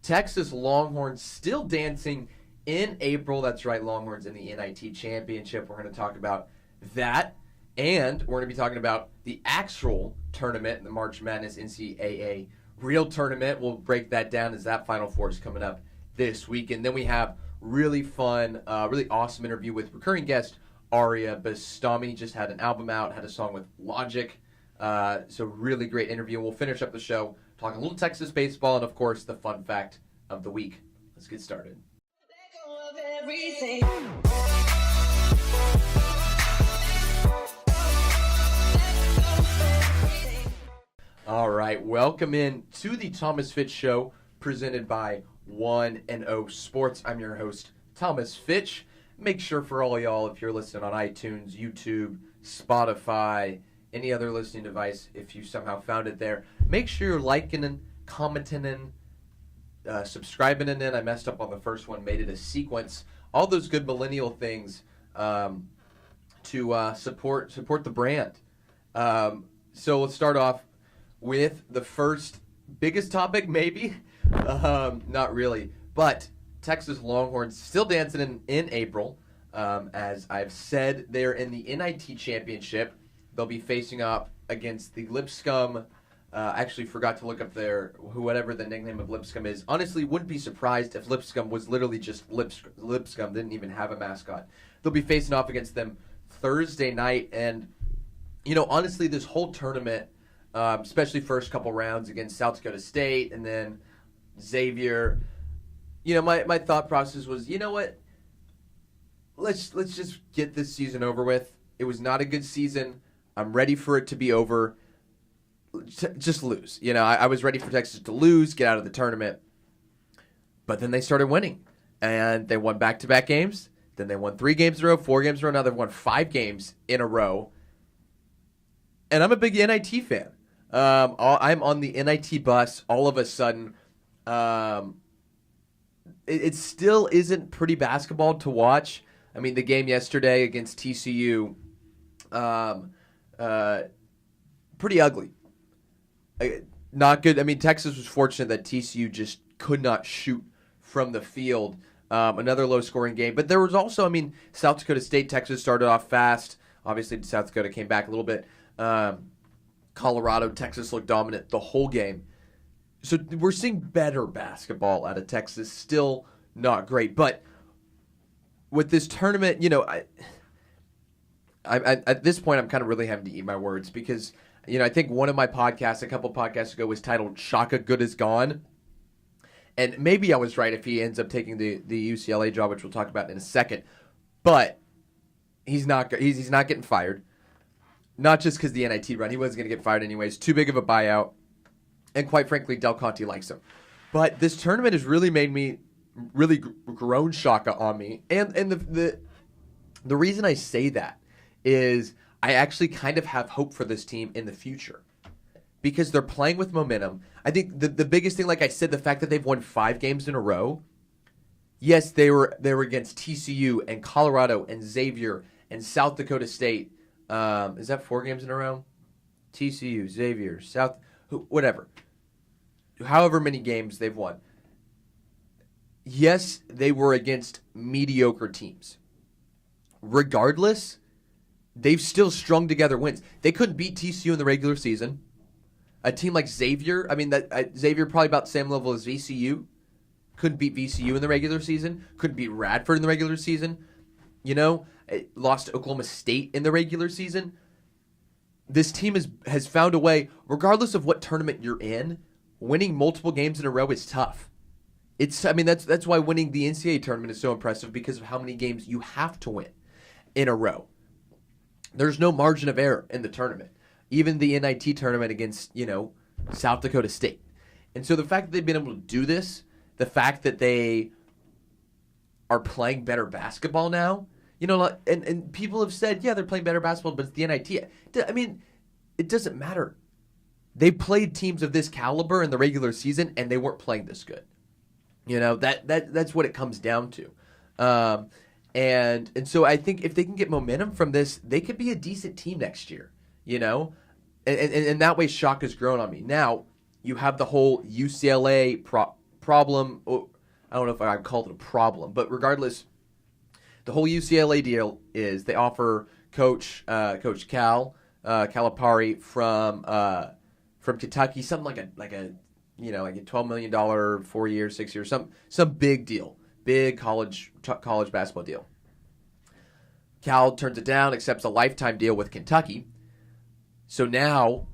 Texas Longhorns still dancing in April. That's right, Longhorns in the NIT Championship. We're going to talk about that. And we're going to be talking about the actual tournament, the March Madness NCAA real tournament. We'll break that down as that Final Four is coming up this week. And then we have really fun, really awesome interview with recurring guest Ariea. Bastami just had an album out, had a song with Logic. So really great interview. We'll finish up the show talking a little Texas baseball and, of course, the fun fact of the week. Let's get started. All right, welcome in to the Thomas Fitch Show, presented by 1-0 Sports. I'm your host, Thomas Fitch. Make sure for all y'all, if you're listening on iTunes, YouTube, Spotify, any other listening device, if you somehow found it there, make sure you're liking and commenting and subscribing and I messed up on the first one, made it a sequence. All those good millennial things to support the brand. So let's start off with the first biggest topic, maybe. Not really. But Texas Longhorns still dancing in April. As I've said, they're in the NIT Championship. They'll be facing up against the Lipscomb. Actually forgot to look up whatever the nickname of Lipscomb is. Honestly, wouldn't be surprised if Lipscomb was literally just Lipscomb, didn't even have a mascot. They'll be facing off against them Thursday night. And, honestly, this whole tournament, especially first couple rounds against South Dakota State and then Xavier, my thought process was, you know what? Let's just get this season over with. It was not a good season. I'm ready for it to be over. Just lose. I was ready for Texas to lose, get out of the tournament. But then they started winning. And they won back-to-back games. Then they won 3 games in a row, 4 games in a row. Now they've won 5 games in a row. And I'm a big NIT fan. I'm on the NIT bus all of a sudden. It still isn't pretty basketball to watch. I mean, the game yesterday against TCU, pretty ugly. Not good. I mean, Texas was fortunate that TCU just could not shoot from the field. Another low-scoring game. But there was also, South Dakota State, Texas started off fast. Obviously, South Dakota came back a little bit. Colorado, Texas looked dominant the whole game. So we're seeing better basketball out of Texas. Still not great. But with this tournament, I at this point, I'm kind of really having to eat my words because, I think one of my podcasts, a couple podcasts ago, was titled Shaka Good Is Gone. And maybe I was right if he ends up taking the UCLA job, which we'll talk about in a second. But he's not getting fired. Not just because the NIT run. He wasn't going to get fired anyways. Too big of a buyout. And quite frankly, Del Conte likes him. But this tournament has really made me, really grown Shaka on me. And the reason I say that is I actually kind of have hope for this team in the future. Because they're playing with momentum. I think the biggest thing, like I said, the fact that they've won 5 games in a row. Yes, they were against TCU and Colorado and Xavier and South Dakota State. Is that 4 games in a row? TCU, Xavier, whatever. However many games they've won. Yes, they were against mediocre teams. Regardless, they've still strung together wins. They couldn't beat TCU in the regular season. A team like Xavier, Xavier probably about the same level as VCU. Couldn't beat VCU in the regular season. Couldn't beat Radford in the regular season. It lost to Oklahoma State in the regular season. This team has found a way, regardless of what tournament you're in, winning multiple games in a row is tough. That's why winning the NCAA tournament is so impressive because of how many games you have to win in a row. There's no margin of error in the tournament. Even the NIT tournament against, South Dakota State. And so the fact that they've been able to do this, the fact that they are playing better basketball now, and people have said, yeah, they're playing better basketball, but it's the NIT. It doesn't matter. They played teams of this caliber in the regular season, and they weren't playing this good. That's what it comes down to. And so I think if they can get momentum from this, they could be a decent team next year, And that way Shaka's grown on me. Now, you have the whole UCLA problem. I don't know if I'd call it a problem, but regardless, the whole UCLA deal is they offer Coach Calipari from Kentucky something like a $12 million 4 years, 6 years, some big deal, big college basketball deal. Cal turns it down, accepts a lifetime deal with Kentucky. So now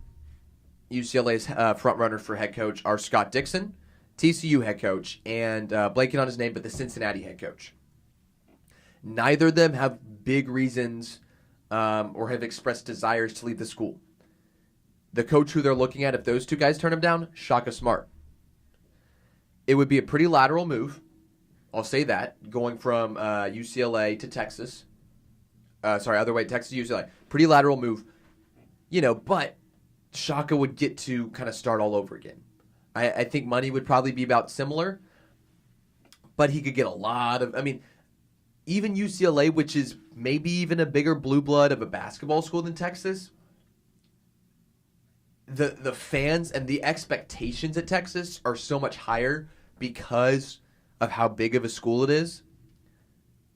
UCLA's front runners for head coach are Scott Dixon, TCU head coach, and blanking on his name, but the Cincinnati head coach. Neither of them have big reasons or have expressed desires to leave the school. The coach who they're looking at, if those two guys turn him down, Shaka Smart. It would be a pretty lateral move. I'll say that, going from UCLA to Texas. Other way, Texas, UCLA. Pretty lateral move. But Shaka would get to kind of start all over again. I think money would probably be about similar, but he could get a lot of, even UCLA, which is maybe even a bigger blue blood of a basketball school than Texas, the fans and the expectations at Texas are so much higher because of how big of a school it is.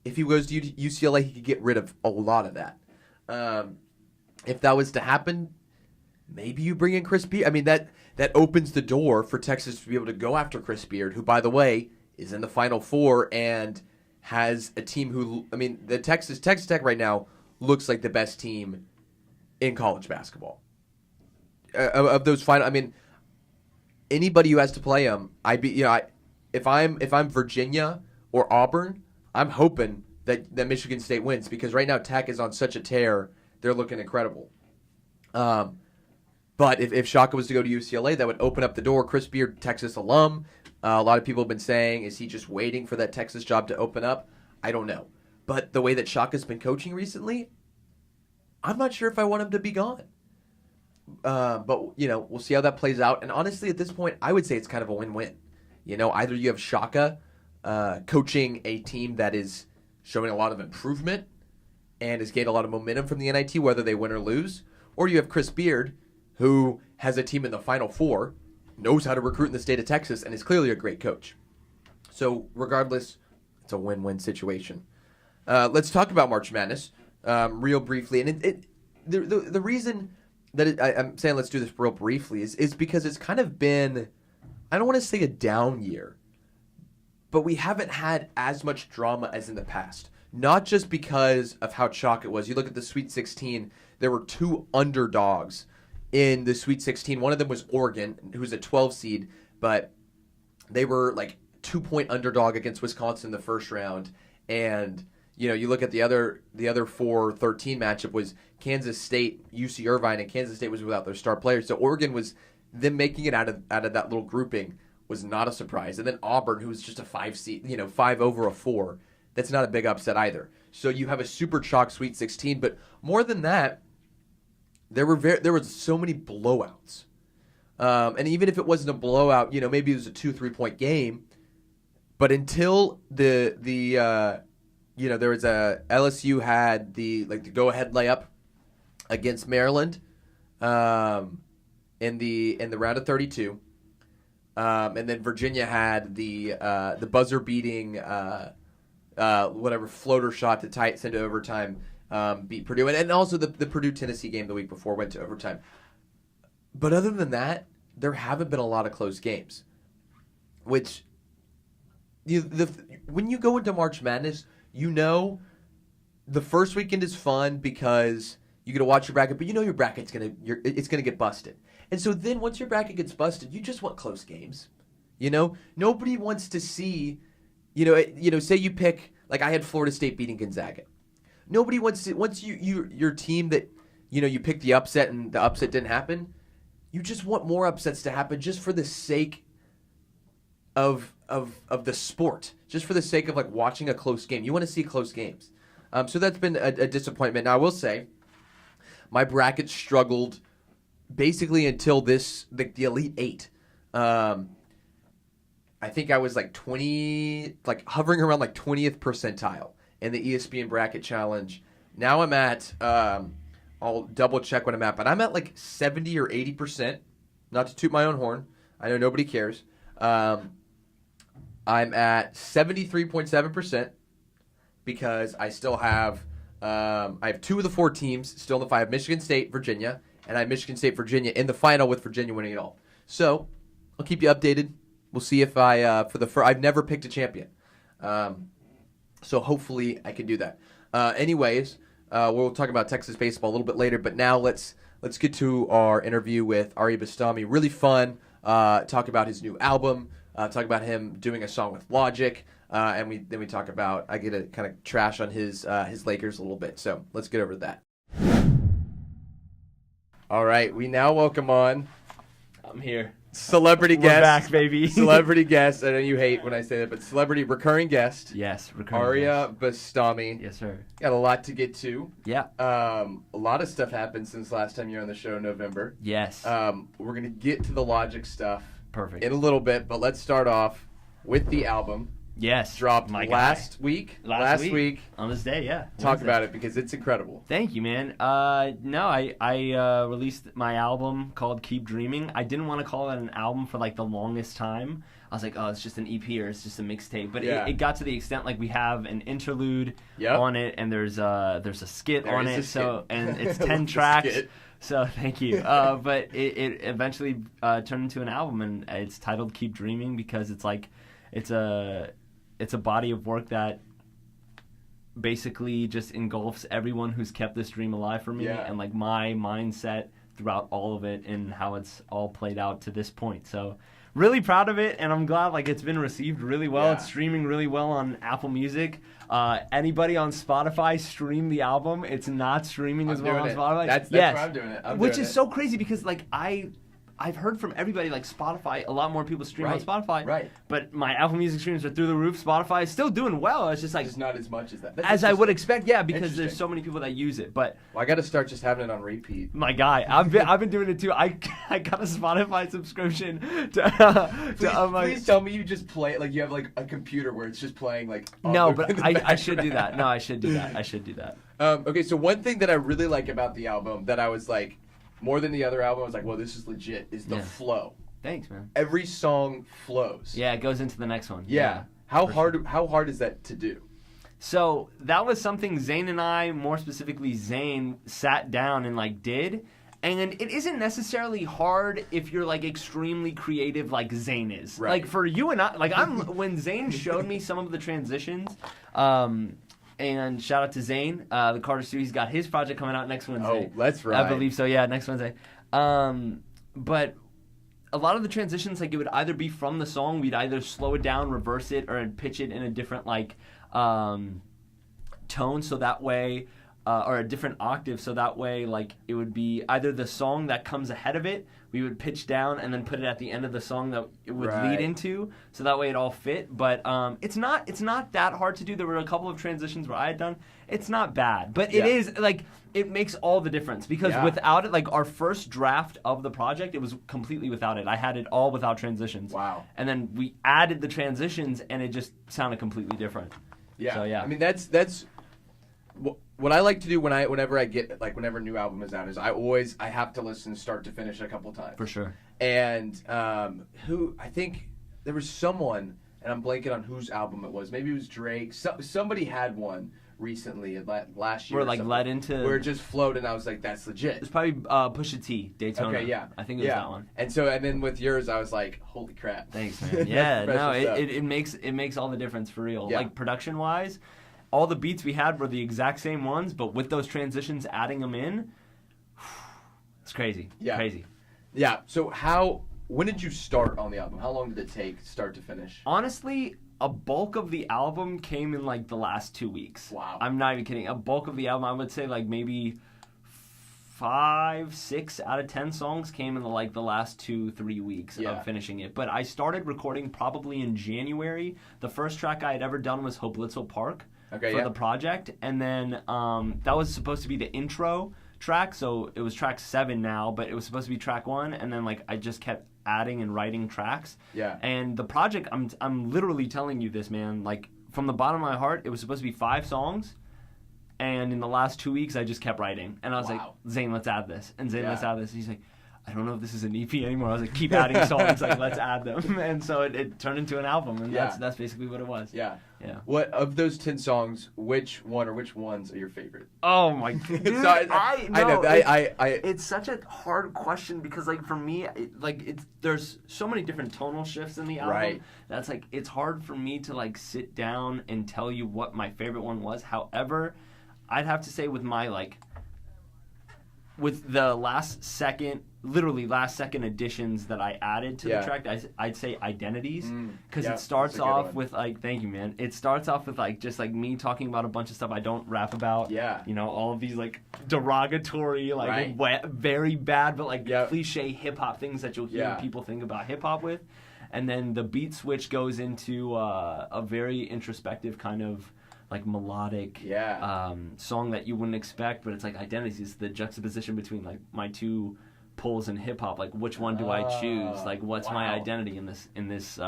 If he goes to UCLA, he could get rid of a lot of that. If that was to happen, maybe you bring in Chris Beard. That opens the door for Texas to be able to go after Chris Beard, who, by the way, is in the Final Four and has a team who, the Texas Tech right now looks like the best team in college basketball. Of those final, anybody who has to play them, if I'm Virginia or Auburn, I'm hoping that Michigan State wins because right now Tech is on such a tear, they're looking incredible. But if Shaka was to go to UCLA, that would open up the door. Chris Beard, Texas alum. A lot of people have been saying, is he just waiting for that Texas job to open up? I don't know. But the way that Shaka's been coaching recently, I'm not sure if I want him to be gone. But, we'll see how that plays out. And honestly, at this point, I would say it's kind of a win-win. Either you have Shaka coaching a team that is showing a lot of improvement and has gained a lot of momentum from the NIT, whether they win or lose, or you have Chris Beard, who has a team in the Final Four, knows how to recruit in the state of Texas, and is clearly a great coach. So regardless, it's a win-win situation. Let's talk about March Madness real briefly. And the reason that I'm saying let's do this real briefly is because it's kind of been, I don't want to say a down year, but we haven't had as much drama as in the past. Not just because of how chalk it was. You look at the Sweet 16, there were two underdogs in the Sweet 16. One of them was Oregon, who's a 12 seed, but they were like 2-point underdog against Wisconsin in the first round. And, you look at the other 4-13 matchup was Kansas State, UC Irvine, and Kansas State was without their star players. So Oregon was, them making it out of that little grouping was not a surprise. And then Auburn, who was just a 5 seed, 5 over a 4. That's not a big upset either. So you have a super chalk Sweet 16, but more than that, there was so many blowouts. And even if it wasn't a blowout, maybe it was a 2-3 point game. But until there was a LSU had the go ahead layup against Maryland in the round of 32. And then Virginia had the buzzer beating floater shot to tie it into overtime. Beat Purdue, and also the Purdue-Tennessee game the week before went to overtime. But other than that, there haven't been a lot of close games. Which, when you go into March Madness, the first weekend is fun because you get to watch your bracket, but your bracket's it's gonna get busted. And so then once your bracket gets busted, you just want close games. Nobody wants to see, say you pick, like I had Florida State beating Gonzaga. Nobody wants to, once your team that, you picked the upset and the upset didn't happen, you just want more upsets to happen just for the sake of the sport, just for the sake of watching a close game. You want to see close games. So that's been a disappointment. Now I will say, my bracket struggled basically until the Elite Eight. I think I was hovering around 20th percentile in the ESPN bracket challenge. Now I'm at, I'll double check what I'm at, but I'm at 70 or 80%. Not to toot my own horn. I know nobody cares. I'm at 73.7% because I still have I have 2 of the 4 teams still in the fight. I have Michigan State, Virginia, and I have Michigan State, Virginia in the final with Virginia winning it all. So I'll keep you updated. We'll see if I've never picked a champion. So hopefully I can do that. Anyways, we'll talk about Texas baseball a little bit later, but now let's get to our interview with Ariea Bastami. Really fun. Talk about his new album. Talk about him doing a song with Logic. And we talk about, I get to kind of trash on his Lakers a little bit. So let's get over to that. All right, we now welcome on. I'm here. Celebrity guest. We're back, baby. Celebrity guest. I know you hate when I say that, but celebrity recurring guest. Yes, recurring Ariea Bastami. Yes, sir. Got a lot to get to. Yeah. A lot of stuff happened since last time you were on the show in November. Yes. We're going to get to the Logic stuff Perfect. in a little bit, but let's start off with the album. Yes. Dropped last week. Last week. On this day, yeah. Talk about it because it's incredible. Thank you, man. I released my album called Keep Dreaming. I didn't want to call it an album for like the longest time. I was like, oh, it's just an EP or it's just a mixtape. But it got to the extent like we have an interlude on it, and there's a skit on it. So and it's 10 tracks. So thank you. But it eventually turned into an album, and it's titled Keep Dreaming because it's like it's a body of work that basically just engulfs everyone who's kept this dream alive for me and like my mindset throughout all of it and how it's all played out to this point. So really proud of it, and I'm glad like it's been received really well. It's streaming really well on Apple Music. Anybody on Spotify, stream the album. It's not streaming as well on Spotify. That's why I'm doing it. Which is so crazy because like I've heard from everybody, like Spotify, a lot more people stream on Spotify. Right. But my Apple Music streams are through the roof. Spotify is still doing well. It's just like... It's not as much as that. As I would expect, because there's so many people that use it. But I got to start just having it on repeat. My guy, I've been doing it too. I got a Spotify subscription to please tell me you just play it like you have like a computer where it's just playing like... No, but I should do that. No, I should do that. Okay, so one thing that I really like about the album that I was like... More than the other album, I was like, well, this is legit, is the flow. Thanks, man. Every song flows. Yeah, it goes into the next one. Yeah. How hard is that to do? So that was something Zane and I, more specifically Zane, sat down and like did. And it isn't necessarily hard if you're like extremely creative like Zane is. Right. Like for you and I, like when Zane showed me some of the transitions, and shout out to Zane, the Carter Stew. He's got his project coming out next Wednesday. Oh, that's right. I believe so. Yeah, next Wednesday. But a lot of the transitions, like it would either be from the song, we'd either slow it down, reverse it, or pitch it in a different like tone, so that way, or a different octave, so that way, like it would be either the song that comes ahead of it, we would pitch down and then put it at the end of the song that it would lead into, so that way it all fit. But it's not that hard to do. There were a couple of transitions where I had done. It's not bad, but it is like it makes all the difference because without it, like our first draft of the project, it was completely without it. I had it all without transitions. Wow. And then we added the transitions, and it just sounded completely different. Yeah. So, yeah. I mean, that's what I like to do whenever I get whenever a new album is out is I have to listen start to finish a couple times. For sure. And who I think there was someone, and I'm blanking on whose album it was. Maybe it was Drake. Somebody had one recently last year. Where like led into where it just flowed, and I was like, that's legit. It's probably Pusha T, Daytona. Okay, yeah. I think it was that one. And then with yours, I was like, holy crap. Thanks, man. Yeah, no, it makes all the difference for real. Yeah. Like production wise, all the beats we had were the exact same ones, but with those transitions, adding them in, it's crazy. Yeah. Crazy. Yeah. So when did you start on the album? How long did it take start to finish? Honestly, a bulk of the album came in like the last 2 weeks. Wow. I'm not even kidding. A bulk of the album, I would say like maybe 5, 6 out of 10 songs came in the last 2-3 weeks of finishing it. But I started recording probably in January. The first track I had ever done was Hope Litzel Park for the project. And then that was supposed to be the intro track. So it was track 7 now, but it was supposed to be track 1. And then I just kept adding and writing tracks. Yeah. And the project, I'm literally telling you this, man. Like from the bottom of my heart, it was supposed to be 5 songs. And in the last 2 weeks, I just kept writing. And I was like, Zane, let's add this. And Zane, let's add this. And he's like, I don't know if this is an EP anymore. I was like, keep adding songs, like let's add them, and so it turned into an album, and that's basically what it was. Yeah. What of those 10 songs? Which one or which ones are your favorite? Oh my god! So I know. It's such a hard question because like for me, there's so many different tonal shifts in the album. Right. That's like it's hard for me to like sit down and tell you what my favorite one was. However, I'd have to say with the last second additions that I added to the track, I'd say Identities, because it starts off with like, thank you, man. It starts off with like just like me talking about a bunch of stuff I don't rap about. Yeah. You know, all of these like derogatory, like very bad, but like cliche hip hop things that you'll hear people think about hip hop with, and then the beat switch goes into a very introspective kind of like melodic song that you wouldn't expect, but it's like Identities is the juxtaposition between like my two poles in hip hop. Like which one do I choose? Like what's my identity in this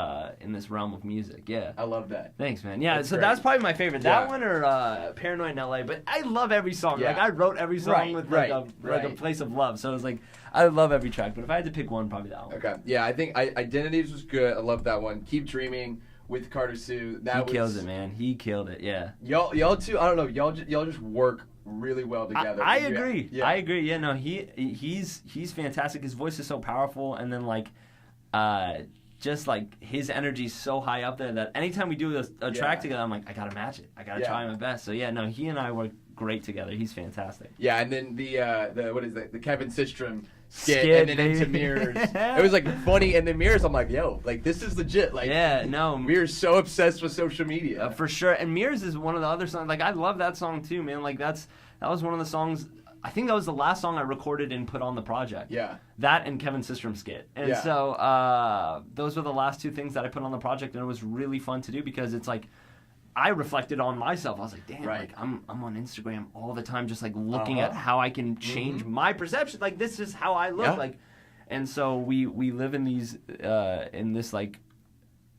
realm of music? Yeah, I love that. Thanks, man. Yeah, that's probably my favorite. That one or Paranoid in LA. But I love every song. Like I wrote every song with a place of love. So it's like I love every track. But if I had to pick one, probably that one. Okay. Yeah, I think Identities was good. I love that one. Keep Dreaming with Carter Sue. He kills it, man. He killed it. Yeah. Y'all too. I don't know. Y'all just work really well together. I agree. Yeah. I agree. Yeah. No. He's fantastic. His voice is so powerful, and then like, just like his energy's so high up there that anytime we do a track together, I'm like, I gotta match it. I gotta try my best. So yeah. No. He and I work great together. He's fantastic. Yeah. And then the what is that? The Kevin Systrom skit and then into Mirrors. It was like funny, and then Mirrors, I'm like, yo, like this is legit. Like, Mirrors so obsessed with social media for sure. And Mirrors is one of the other songs. Like I love that song too, man. Like that was one of the songs. I think that was the last song I recorded and put on the project. Yeah. That and Kevin Systrom skit. And so those were the last two things that I put on the project, and it was really fun to do because it's like I reflected on myself. I was like, damn, like I'm on Instagram all the time, just like looking at how I can change my perception. Like this is how I look. Like, and so we live in these in this like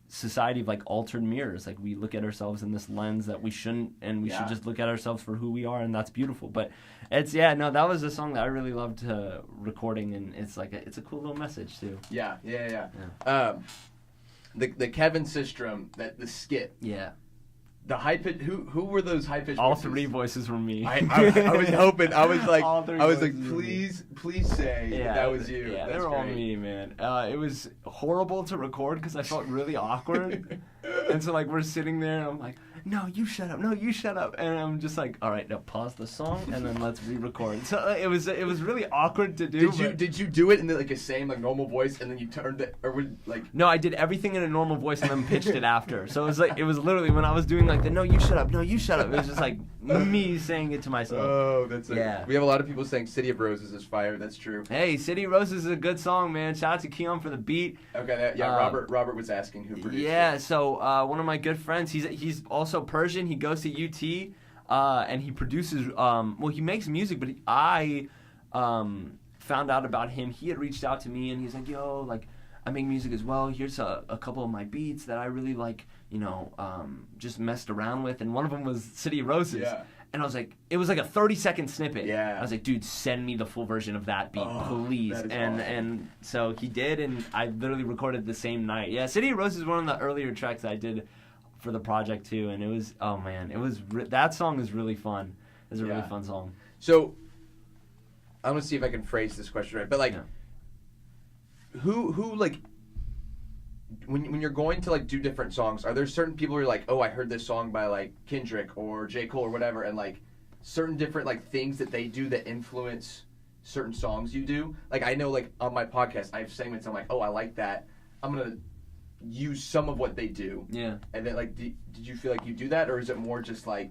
society of like altered mirrors. Like we look at ourselves in this lens that we shouldn't, and we should just look at ourselves for who we are, and that's beautiful. But it's that was a song that I really loved recording, and it's like it's a cool little message too. Yeah. The Kevin Systrom the skit. Yeah. The high pitch. Who were those high pitched? All three voices were me. I was hoping. I was like, please say that was you. Yeah, they were all me, man. It was horrible to record because I felt really awkward, and so like we're sitting there, and I'm like, no, you shut up. No, you shut up. And I'm just like, all right, now pause the song and then let's re-record. So it was really awkward to do. Did you do it in like a same like normal voice and then you turned it or would like? No, I did everything in a normal voice and then pitched it after. So it was literally when I was doing like the no, you shut up. No, you shut up. It was just like me saying it to myself. Oh, that's We have a lot of people saying City of Roses is fire. That's true. Hey, City of Roses is a good song, man. Shout out to Keon for the beat. Okay, Robert was asking who produced it. Yeah, so one of my good friends, he's also Persian. He goes to UT, and he produces. He makes music, but I found out about him. He had reached out to me, and he's like, "Yo, like, I make music as well. Here's a couple of my beats that I really like. Just messed around with, and one of them was City of Roses." Yeah. And I was like, it was like a 30-second snippet. Yeah. I was like, dude, send me the full version of that beat, please. And so he did, and I literally recorded the same night. Yeah, City of Roses is one of the earlier tracks I did for the project too, and it was that song is really fun. It's a really fun song. So I'm gonna see if I can phrase this question right, but like, who like when you're going to like do different songs, are there certain people who are like, oh, I heard this song by like Kendrick or J. Cole or whatever, and like certain different like things that they do that influence certain songs you do? Like I know like on my podcast I have segments I'm like, oh, I like that, I'm gonna use some of what they do. Yeah. And then like did you feel like you do that, or is it more just like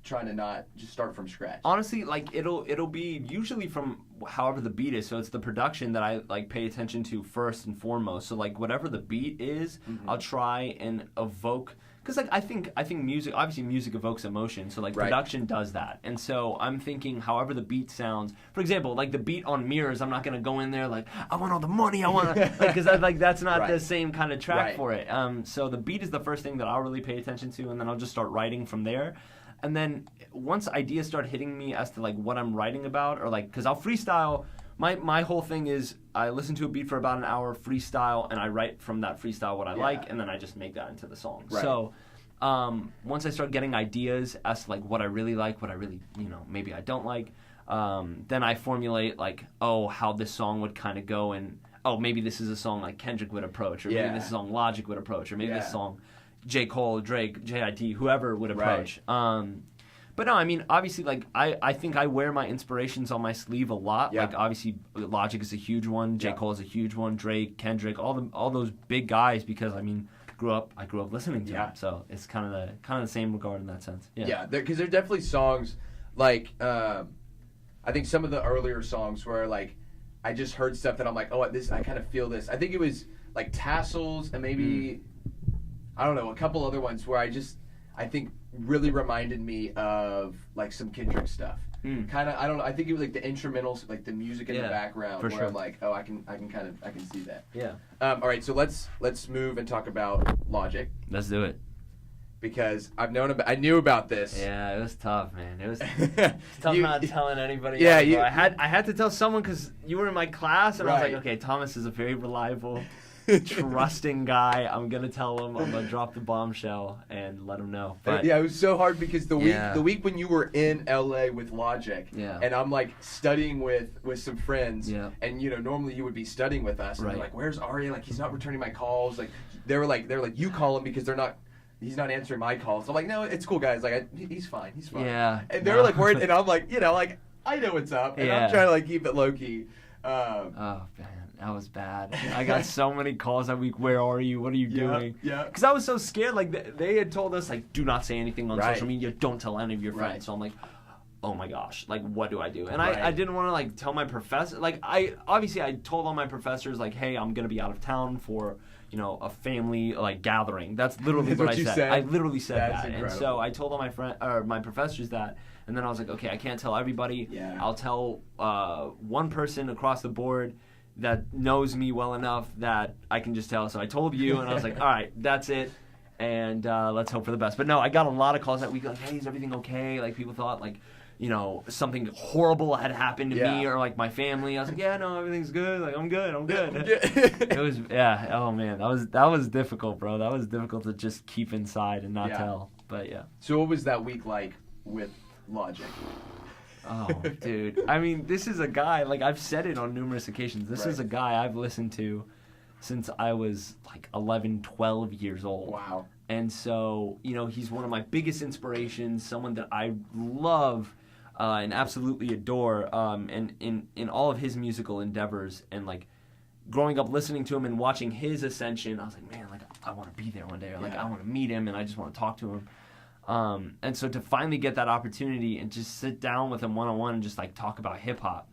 trying to not just start from scratch? Honestly, like it'll be usually from however the beat is. So it's the production that I like pay attention to first and foremost. So like whatever the beat is, I'll try and evoke, because like I think music, obviously music evokes emotion. So like production does that. And so I'm thinking however the beat sounds. For example, like the beat on Mirrors, I'm not gonna go in there like I want all the money, I want to because like that's not the same kind of track for it. So the beat is the first thing that I'll really pay attention to, and then I'll just start writing from there. And then once ideas start hitting me as to like what I'm writing about, or like, because I'll freestyle my whole thing is I listen to a beat for about an hour, freestyle, and I write from that freestyle what I like, and then I just make that into the song. Right. So once I start getting ideas as to like what I really like, what I really, maybe I don't like, then I formulate like, how this song would kind of go, and maybe this is a song like Kendrick would approach, or maybe this is a song Logic would approach, or maybe this song J. Cole, Drake, J.I.D., whoever would approach. Right. But no, I mean, obviously, like, I think I wear my inspirations on my sleeve a lot. Yeah. Like, obviously, Logic is a huge one. J. Cole is a huge one. Drake, Kendrick, all those big guys. Because I mean, I grew up listening to them. So it's kind of the same regard in that sense. Yeah. Yeah, because there are definitely songs like I think some of the earlier songs where like I just heard stuff that I'm like, I kind of feel this. I think it was like Tassels and maybe I don't know, a couple other ones where I think really reminded me of like some Kendrick stuff. Kind of, I don't know. I think it was like the instrumentals, like the music in the background, where I'm like, I can see that. Yeah. All right, so let's move and talk about Logic. Let's do it. Because I knew about this. Yeah, it was tough, man. It was tough not telling anybody. Yeah, I had to tell someone because you were in my class, and I was like, okay, Thomas is a very reliable, trusting guy. I'm gonna tell him. I'm gonna drop the bombshell and let him know. But it was so hard because the week when you were in LA with Logic, and I'm like studying with some friends, and normally you would be studying with us, and they're like, "Where's Ariea? Like he's not returning my calls." Like they were like you call him because he's not answering my calls. I'm like, no, it's cool, guys. Like he's fine. Yeah. And they're like worried, and I'm like, like I know what's up, and I'm trying to like keep it low key. Oh man. That was bad. I got so many calls that week. Where are you? What are you doing? Yeah. Because I was so scared. Like they had told us, like, do not say anything on social media. Don't tell any of your friends. So I'm like, oh my gosh, like what do I do? And I didn't want to like tell my professor. Like I told all my professors like, hey, I'm gonna be out of town for a family like gathering. That's literally what I said. I literally said that. Incredible. And so I told all my professors that. And then I was like, okay, I can't tell everybody. Yeah. I'll tell one person across the board that knows me well enough that I can just tell. So I told you, and I was like, all right, that's it, and let's hope for the best. But no, I got a lot of calls that week like, hey, is everything okay? Like people thought like, something horrible had happened to me or like my family. I was like, yeah, no, everything's good. Like I'm good. It was oh man, that was difficult, bro. That was difficult to just keep inside and not tell. But yeah. So what was that week like with Logic? Oh, dude. I mean, this is a guy, like, I've said it on numerous occasions. This is a guy I've listened to since I was, like, 11, 12 years old. Wow. And so, he's one of my biggest inspirations, someone that I love and absolutely adore and in all of his musical endeavors. And, like, growing up listening to him and watching his ascension, I was like, man, like, I want to be there one day. Or, like, I want to meet him, and I just want to talk to him. And so to finally get that opportunity and just sit down with him one-on-one and just like talk about hip-hop,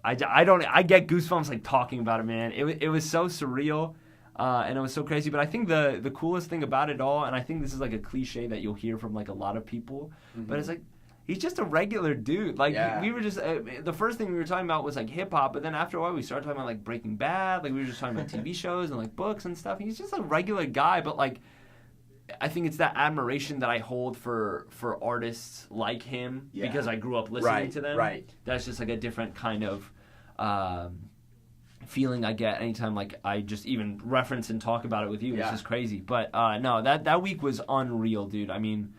I get goosebumps like talking about it, man. It was so surreal and it was so crazy. But I think the coolest thing about it all, and I think this is like a cliche that you'll hear from like a lot of people, but it's like he's just a regular dude. Like we were just the first thing we were talking about was like hip-hop, but then after a while we started talking about like Breaking Bad. Like we were just talking about TV shows and like books and stuff. He's just a regular guy, but like I think it's that admiration that I hold for artists like him because I grew up listening to them. Right. That's just like a different kind of feeling I get anytime like I just even reference and talk about it with you. It's just crazy. But no, that week was unreal, dude. I mean,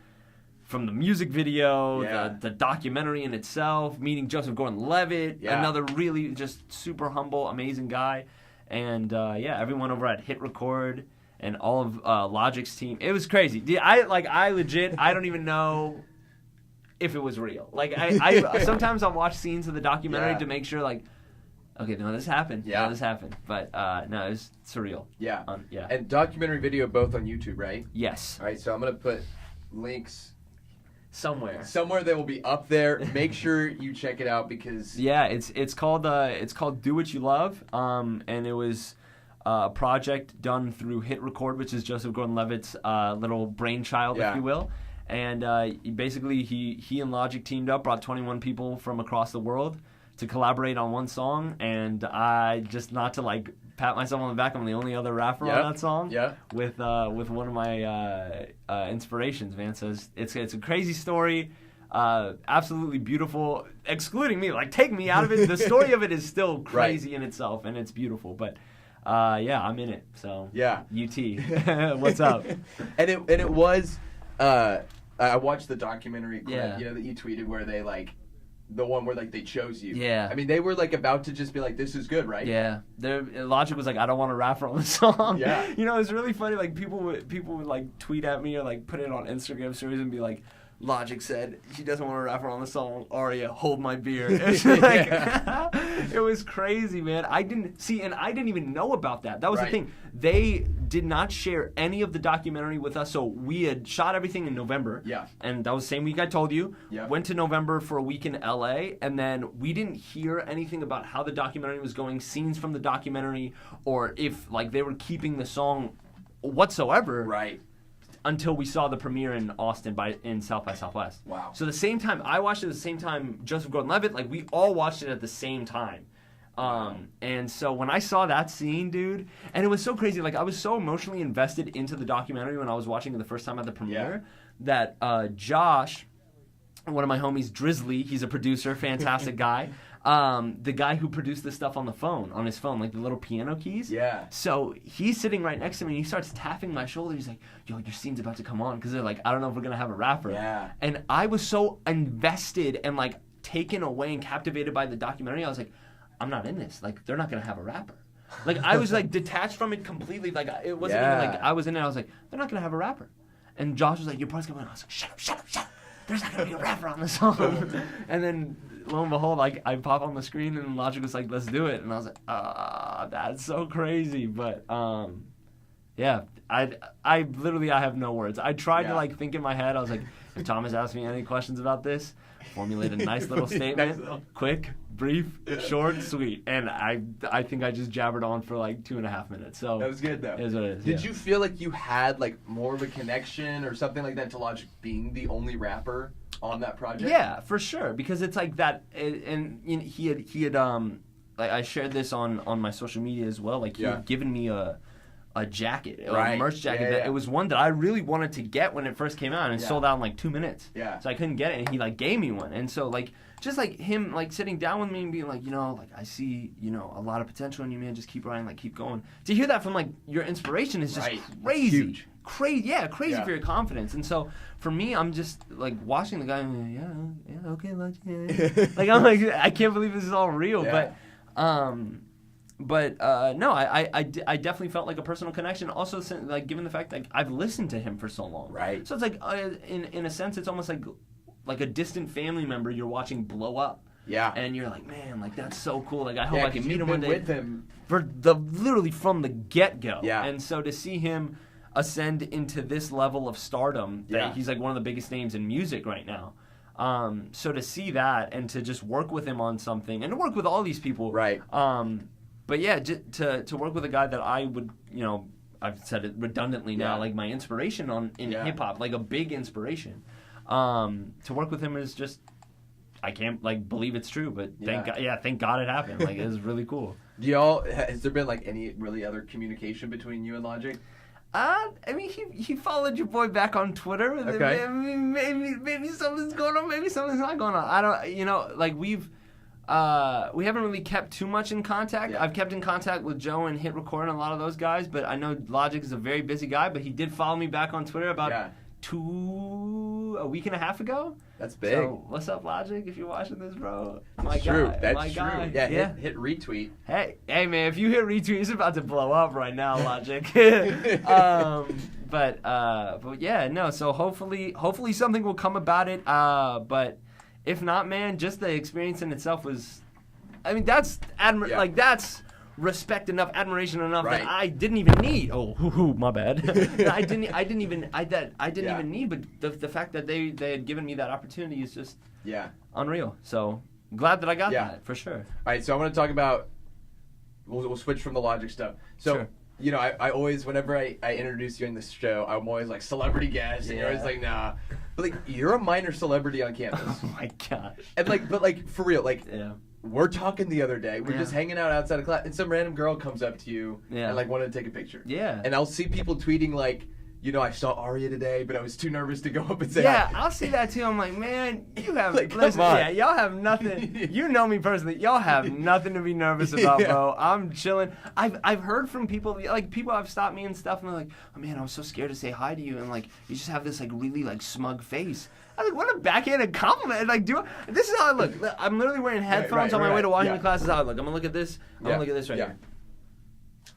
from the music video, the documentary in itself, meeting Joseph Gordon-Levitt, another really just super humble, amazing guy, and everyone over at Hit Record. And all of Logic's team, it was crazy. I legit, I don't even know if it was real. Like I sometimes I'll watch scenes of the documentary to make sure, like, okay, no, this happened. Yeah, no, this happened. But no, it was surreal. Yeah, yeah. And documentary video both on YouTube, right? Yes. All right, so I'm gonna put links somewhere they will be up there. Make sure you check it out because it's called Do What You Love, and it was a project done through Hit Record, which is Joseph Gordon-Levitt's little brainchild, if you will. And basically, he and Logic teamed up, brought 21 people from across the world to collaborate on one song. And I just, not to like pat myself on the back, I'm the only other rapper on that song. With one of my inspirations, man. So it's a crazy story. absolutely beautiful, excluding me. Like, take me out of it. The story of it is still crazy in itself, and it's beautiful. But yeah, I'm in it. So yeah, UT, what's up? And it was. I watched the documentary clip, Yeah. that you tweeted where they like. The one where like they chose you. Yeah. I mean, they were like about to just be like, "This is good, right?" Yeah. Logic was like, "I don't want to rap on the song." Yeah. It's really funny. Like people would like tweet at me or like put it on Instagram stories and be like, "Logic said he doesn't want to rap on the song. Ariea, hold my beer." It's like, it was crazy, man. I didn't even know about that. That was the thing. They did not share any of the documentary with us. So we had shot everything in November. Yeah. And that was the same week I told you. Yeah. Went to November for a week in LA, and then we didn't hear anything about how the documentary was going, scenes from the documentary, or if like they were keeping the song whatsoever. Right. Until we saw the premiere in Austin in South by Southwest. Wow. So the same time, I watched it at the same time Joseph Gordon-Levitt, like we all watched it at the same time. And so when I saw that scene, dude, and it was so crazy, like I was so emotionally invested into the documentary when I was watching it the first time at the premiere that Josh, one of my homies, Drizzly, he's a producer, fantastic guy. The guy who produced this stuff on his phone, like the little piano keys. Yeah. So he's sitting right next to me, and he starts tapping my shoulder. He's like, "Yo, your scene's about to come on," because they're like, "I don't know if we're gonna have a rapper." Yeah. And I was so invested and like taken away and captivated by the documentary. I was like, "I'm not in this. Like, they're not gonna have a rapper." Like, I was like detached from it completely. Like, it wasn't even like I was in it. I was like, "They're not gonna have a rapper." And Josh was like, "Your part's coming on." I was like, "Shut up, shut up, shut up. There's not gonna be a rapper on the song." And then lo and behold, like I pop on the screen and Logic was like, "Let's do it," and I was like, that's so crazy. But yeah, I literally I have no words. I tried to like think in my head. I was like, if Thomas asked me any questions about this, formulate a nice little statement, quick, brief, short, sweet. And I think I just jabbered on for like 2.5 minutes. So that was good though. It is what it is. Did you feel like you had like more of a connection or something like that to Logic being the only rapper on that project? Yeah, for sure. Because it's like that, and he had like I shared this on my social media as well. Like he had given me a jacket, a merch jacket. That it was one that I really wanted to get when it first came out, and it sold out in like 2 minutes. Yeah. So I couldn't get it, and he like gave me one, and so like just like him like sitting down with me and being like, like I see a lot of potential in you, man. Just keep writing, like keep going. To hear that from like your inspiration is just crazy. Huge. Crazy for your confidence. And so for me, I'm just like watching the guy. Okay, like I'm like I can't believe this is all real, but no, I definitely felt like a personal connection. Also, like given the fact that I've listened to him for so long, right? So it's like in a sense, it's almost like a distant family member you're watching blow up. Yeah. And you're like, man, like that's so cool. Like I hope I can meet him one day. With him literally from the get-go. Yeah. And so to see him ascend into this level of stardom, that he's like one of the biggest names in music right now. So to see that and to just work with him on something and to work with all these people. Right. But yeah, to work with a guy that I would, I've said it redundantly now, like my inspiration in hip hop, like a big inspiration. To work with him is just, I can't like believe it's true, but thank God it happened. Like it was really cool. Has there been like any really other communication between you and Logic? I mean, he followed your boy back on Twitter. Okay. Maybe something's going on. Maybe something's not going on. I don't. Like we haven't really kept too much in contact. Yeah. I've kept in contact with Joe and Hit Record and a lot of those guys, but I know Logic is a very busy guy. But he did follow me back on Twitter about a week and a half ago. That's big. So what's up, Logic? If you're watching this, bro, That's true. Yeah. Hit retweet. Hey, man, if you hit retweet, it's about to blow up right now, Logic. But yeah, no. So hopefully something will come about it. But if not, man, just the experience in itself was. I mean, that's that's respect enough, admiration enough that I didn't even need. Oh, my bad. I didn't even need. But the fact that they had given me that opportunity is just unreal. So glad that I got that for sure. All right, so I want to talk about. We'll switch from the Logic stuff. So I always whenever I introduce you in this show, I'm always like celebrity guest, and you're always like nah. But like you're a minor celebrity on campus. Oh my gosh. And but for real, we're talking the other day. We're just hanging out outside of class, and some random girl comes up to you and like wanted to take a picture. Yeah. And I'll see people tweeting like, I saw Ariea today, but I was too nervous to go up and say yeah, hi. I'll see that too. I'm like, man, you have Like, come listen, on. yeah, y'all have nothing. You know me personally. Y'all have nothing to be nervous about, bro. I'm chilling. I've heard from people, like people have stopped me and stuff, and they're like, oh man, I was so scared to say hi to you, and like you just have this like really like smug face. I'm like, what a backhanded compliment. Like, this is how I look. I'm literally wearing headphones on my way to walking the class. This is how I look. I'm gonna look at this. I'm gonna look at this right here.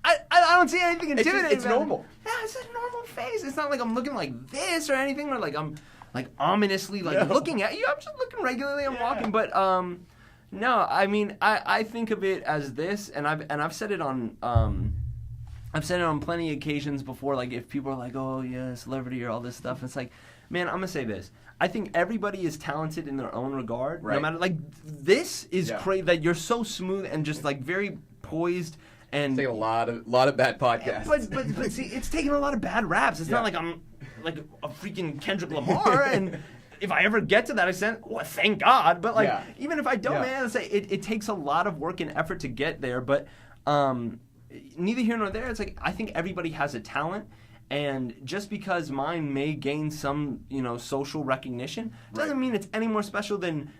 I don't see anything intimidating. It's normal. Yeah, it's a normal face. It's not like I'm looking like this or anything, or like I'm like ominously like looking at you. I'm just looking regularly. I'm walking, but no. I mean, I think of it as this, and I've said it on plenty of occasions before. Like if people are like, oh yeah, celebrity or all this stuff, it's like, man, I'm gonna say this. I think everybody is talented in their own regard. Right. No matter like this is crazy that you're so smooth and just like very poised. And it's taking a lot of bad podcasts. But see, it's taking a lot of bad raps. It's not like I'm like a freaking Kendrick Lamar, and if I ever get to that extent, well, thank God. But like, even if I don't, man, I say it takes a lot of work and effort to get there. But neither here nor there. It's like I think everybody has a talent, and just because mine may gain some social recognition doesn't mean it's any more special than.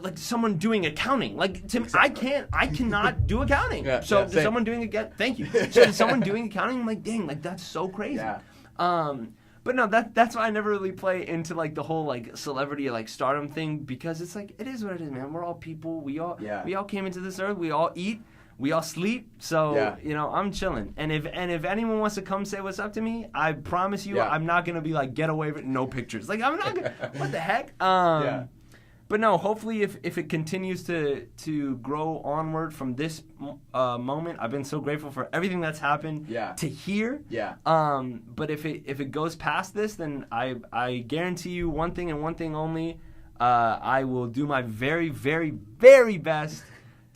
Like someone doing accounting, like I cannot do accounting. So someone doing thank you. So someone doing accounting, I'm like, dang, like that's so crazy. Yeah. But no, that's why I never really play into like the whole like celebrity like stardom thing, because it's like it is what it is, man. We're all people. We all came into this earth. We all eat. We all sleep. So I'm chilling. And if anyone wants to come say what's up to me, I promise you, I'm not gonna be like get away with no pictures. Like I'm not gonna. What the heck? But no, hopefully if it continues to grow onward from this moment, I've been so grateful for everything that's happened to here. Yeah. But if it goes past this, then I guarantee you one thing and one thing only, I will do my very, very, very best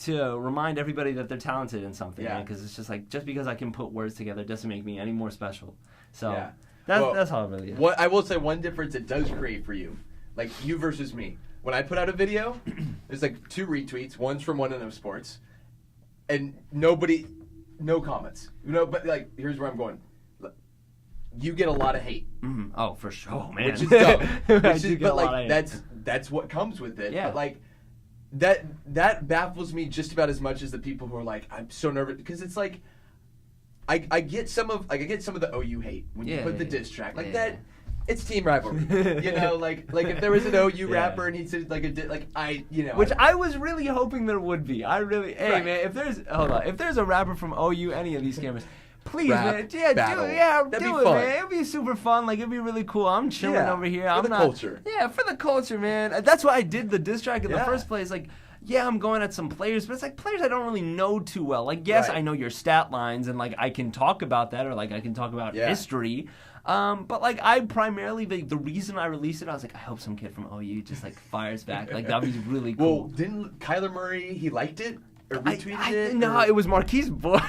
to remind everybody that they're talented in something. Yeah. Because it's just like, just because I can put words together doesn't make me any more special. So that's how it really is. What I will say, one difference it does create for you, like you versus me. When I put out a video, there's like 2 retweets. One's from One of Them Sports, and no comments. But like, here's where I'm going. You get a lot of hate. Mm-hmm. Oh, for sure, oh, man. Which is dumb. But like, that's what comes with it. Yeah. But like, that baffles me just about as much as the people who are like, I'm so nervous, because it's like, I get some of the OU hate when you put the diss track like that. It's team rivalry, like if there was an OU rapper and he said like which I was really hoping there would be. Man, if there's a rapper from OU, any of these cameras, please, man, do it, man. It'd be super fun. Like it'd be really cool. I'm chilling over here. For the culture. Yeah, for the culture, man. That's why I did the diss track in the first place. Like. Yeah, I'm going at some players, but it's like players I don't really know too well. Like, yes, I know your stat lines, and like I can talk about that, or like I can talk about history. But like I primarily the reason I released it, I was like, I hope some kid from OU just like fires back. Like that'd be really cool. Well, didn't Kyler Murray he liked it? Or retweeted it? No, it was Marquise Brown.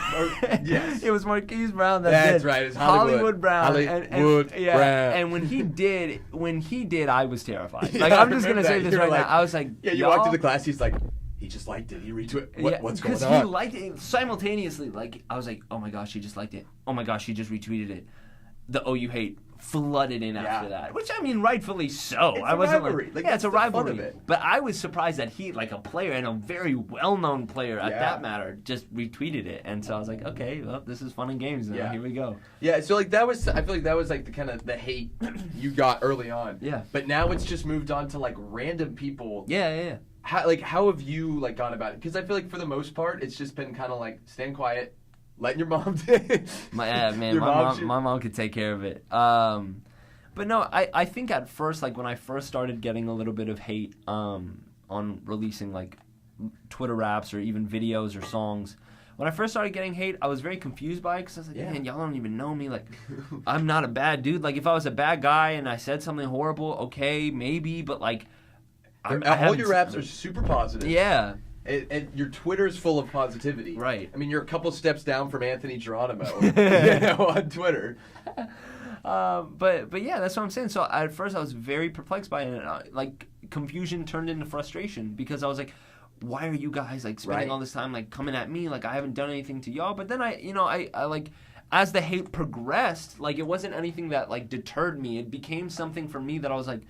Yes. It was Marquise Brown That's right. It's Hollywood Brown. Brown. And when he did, I was terrified. Like I'm just gonna say this right now. I was like, you walked into class. He's like, he just liked it. He retweeted. What's going on? Because he liked it simultaneously. Like I was like, oh my gosh, he just liked it. Oh my gosh, he just retweeted it. The OU hate flooded in after that, which I mean, rightfully so. It's a rivalry. It's a rivalry. But I was surprised that he, like a player and a very well-known player at that matter, just retweeted it, and so I was like, okay, well, this is fun and games now. Here we go. Yeah. So like I feel like that was like the kind of the hate you got early on. Yeah. But now it's just moved on to like random people. Yeah. How have you like gone about it? Because I feel like for the most part, it's just been kind of like stand quiet. Letting your mom do it. My mom could take care of it. But no, I think at first, like when I first started getting a little bit of hate on releasing like Twitter raps or even videos or songs, when I first started getting hate, I was very confused by it because I was like, man, y'all don't even know me. Like, I'm not a bad dude. Like, if I was a bad guy and I said something horrible, okay, maybe, but like... all your raps are super positive. Yeah. And your Twitter's full of positivity. Right. I mean, you're a couple steps down from Anthony Geronimo on Twitter. But yeah, that's what I'm saying. So at first I was very perplexed by it. Like, confusion turned into frustration because I was like, why are you guys like spending all this time like coming at me? Like I haven't done anything to y'all. But then I like as the hate progressed, like, it wasn't anything that, like, deterred me. It became something for me that I was like,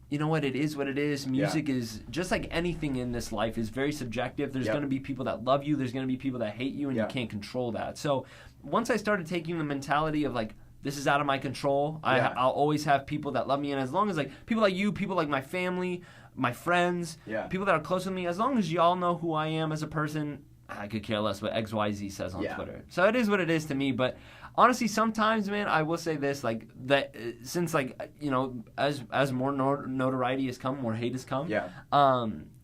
you know what, it is what it is. Music is, just like anything in this life, is very subjective. There's going to be people that love you. There's going to be people that hate you, and you can't control that. So once I started taking the mentality of, like, this is out of my control, I'll always have people that love me. And as long as, like, people like you, people like my family, my friends, people that are close with me, as long as y'all know who I am as a person, I could care less what XYZ says on Twitter. So it is what it is to me. But honestly, sometimes, man, I will say this, like, that since, like, you know, as more notoriety has come, more hate has come.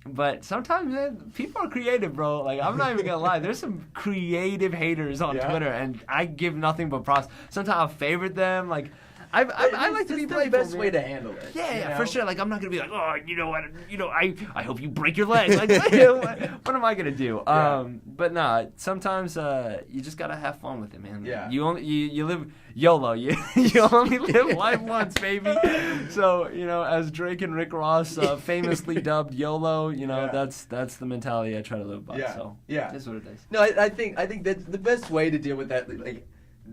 But sometimes, man, people are creative, bro. Like, I'm not even gonna lie. There's some creative haters on Twitter, and I give nothing but props. Sometimes I'll favorite them. Like, I like to be playful. The best way to handle it. Yeah, for sure. Like, I'm not gonna be like, oh, you know what? You know, I hope you break your leg. Like, what am I gonna do? But nah, sometimes you just gotta have fun with it, man. Yeah. You live YOLO. You only live life once, baby. So, you know, as Drake and Rick Ross famously dubbed YOLO, you know, that's the mentality I try to live by. So that's what it is. No, I think that's the best way to deal with that. Like,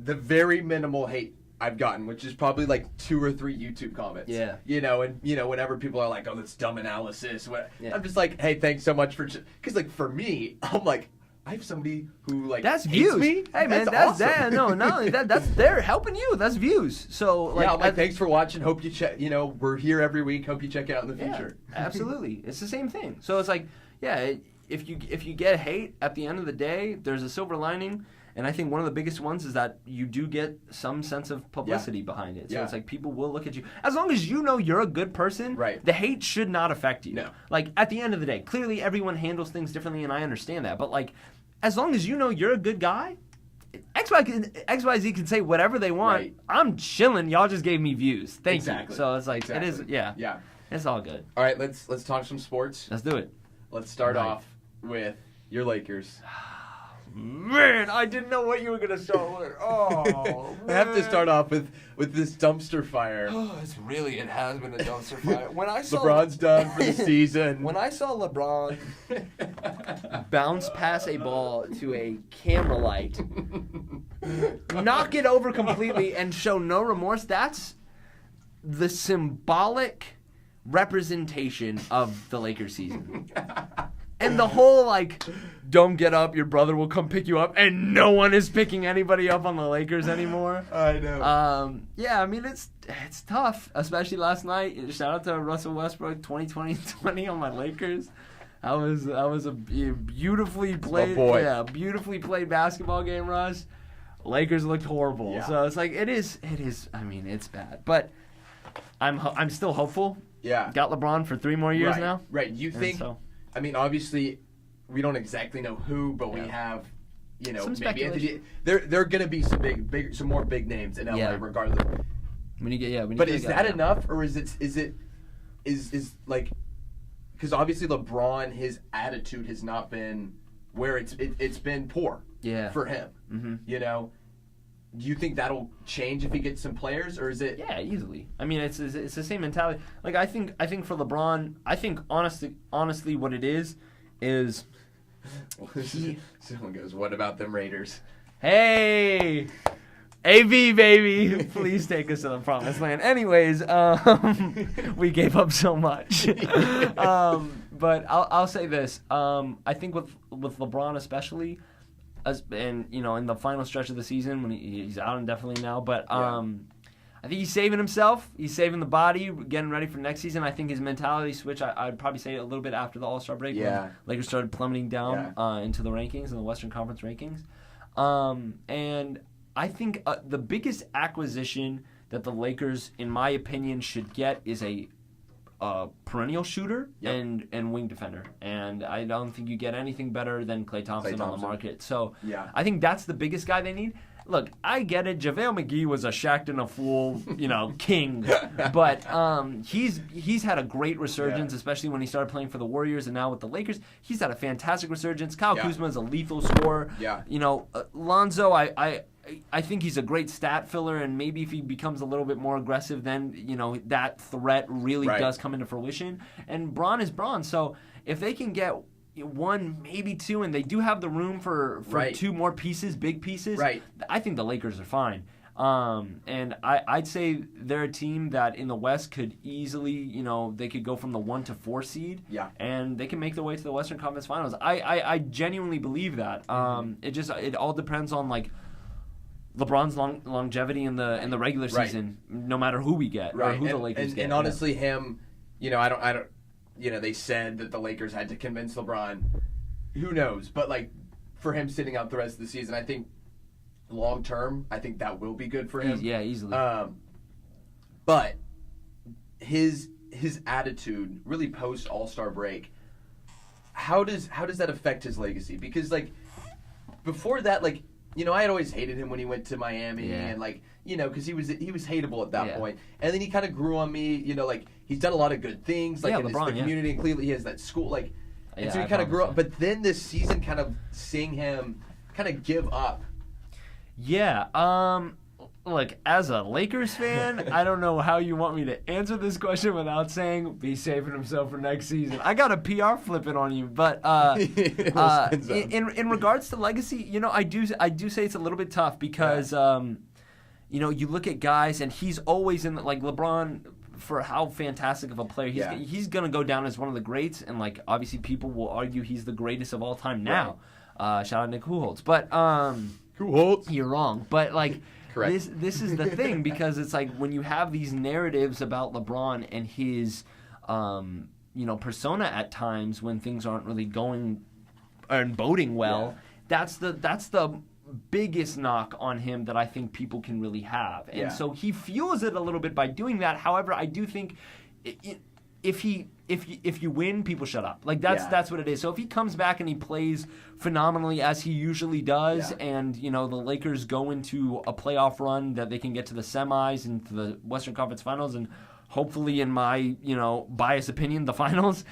the very minimal hate I've gotten, which is probably like 2 or 3 YouTube comments. Yeah. You know, and you know, whenever people are like, "Oh, that's dumb analysis," I'm just like, "Hey, thanks so much for," because like for me, I'm like, I have somebody who like that's hates views. me. Hey man, that's awesome. No, not only that's they're helping you. That's views. So like, I'm like, thanks for watching. Hope you check. You know, we're here every week. Hope you check it out in the future. Absolutely, it's the same thing. So it's like, if you get hate, at the end of the day, there's a silver lining. And I think one of the biggest ones is that you do get some sense of publicity behind it. So it's like people will look at you. As long as you know you're a good person, the hate should not affect you. No. Like, at the end of the day, clearly everyone handles things differently, and I understand that. But, like, as long as you know you're a good guy, XYZ can say whatever they want. Right. I'm chilling. Y'all just gave me views. Thank you. So it's like, it is, it's all good. All right, let's talk some sports. Let's do it. Let's start off with your Lakers. Man, I didn't know what you were going to start with. Oh, I have to start off with this dumpster fire. Oh, it has been a dumpster fire. When I saw LeBron's done for the season. When I saw LeBron bounce pass a ball to a camera light, knock it over completely, and show no remorse, that's the symbolic representation of the Lakers season. And the whole, like, don't get up, your brother will come pick you up, and no one is picking anybody up on the Lakers anymore. I know. I mean, it's tough, especially last night. Shout out to Russell Westbrook, 2020 on my Lakers. That was a beautifully played, beautifully played basketball game, Russ. Lakers looked horrible. Yeah. So it's like, it is, I mean, it's bad. But I'm still hopeful. Yeah. Got LeBron for 3 more years now. Right. You think... I mean, obviously, we don't exactly know who, but we have, you know, maybe Anthony. There are going to be some more big names in LA, regardless. But is that enough, or is like, because obviously LeBron, his attitude has not been where it's been poor. For him. Mm-hmm. You know, do you think that'll change if he gets some players, or is it? Yeah, easily. I mean, it's the same mentality. Like, I think for LeBron, I think honestly, what it is. Someone goes, "What about them Raiders?" Hey, AV baby, please take us to the promised land. Anyways, we gave up so much. But I'll say this. I think with LeBron especially. And, you know, in the final stretch of the season when he's out indefinitely now, but I think he's saving himself. He's saving the body, getting ready for next season. I think his mentality switch, I'd probably say a little bit after the All-Star break when Lakers started plummeting down into the rankings, in the Western Conference rankings. And I think the biggest acquisition that the Lakers, in my opinion, should get is a perennial shooter and wing defender, and I don't think you get anything better than Klay Thompson on the market. So I think that's the biggest guy they need. Look, I get it. JaVale McGee was a Shaqtin' a Fool, you know, king, but he's had a great resurgence, especially when he started playing for the Warriors, and now with the Lakers, he's had a fantastic resurgence. Kyle Kuzma is a lethal scorer. You know, Lonzo, I think he's a great stat filler, and maybe if he becomes a little bit more aggressive, then, you know, that threat really does come into fruition. And Bron is Bron, so if they can get, one, maybe two, and they do have the room for two more pieces, big pieces. Right. I think the Lakers are fine. And I'd say they're a team that in the West could easily, they could go from the 1 to 4 seed. Yeah. And they can make their way to the Western Conference Finals. I genuinely believe that. It all depends on like LeBron's longevity in the regular season, no matter who we get or who the Lakers get. And honestly, him, I don't. They said that the Lakers had to convince LeBron. Who knows? But like, for him sitting out the rest of the season, I think long term, I think that will be good for him. Yeah, easily. But his attitude really post All-Star break. How does that affect his legacy? Because like before that, like. I had always hated him when he went to Miami, and like, because he was hateable at that point. And then he kind of grew on me, like he's done a lot of good things, like in the community in Cleveland. He has that school, like, and so he kind of grew up. But then this season, kind of seeing him kind of give up. Yeah. Look, as a Lakers fan, I don't know how you want me to answer this question without saying be saving himself for next season. I got a PR flipping on you, but in regards to legacy, I do say it's a little bit tough because you look at guys and he's always in like LeBron. For how fantastic of a player he's gonna go down as one of the greats, and like obviously people will argue he's the greatest of all time now. Right. Shout out Nick Kuholtz, but you're wrong, but like. Correct. This is the thing, because it's like when you have these narratives about LeBron and his persona at times when things aren't really going and boding well, that's the biggest knock on him that I think people can really have. And so he fuels it a little bit by doing that. However, I do think if you win, people shut up. Like that's what it is. So if he comes back and he plays phenomenally as he usually does, and the Lakers go into a playoff run that they can get to the semis and to the Western Conference Finals, and hopefully, in my biased opinion, the finals.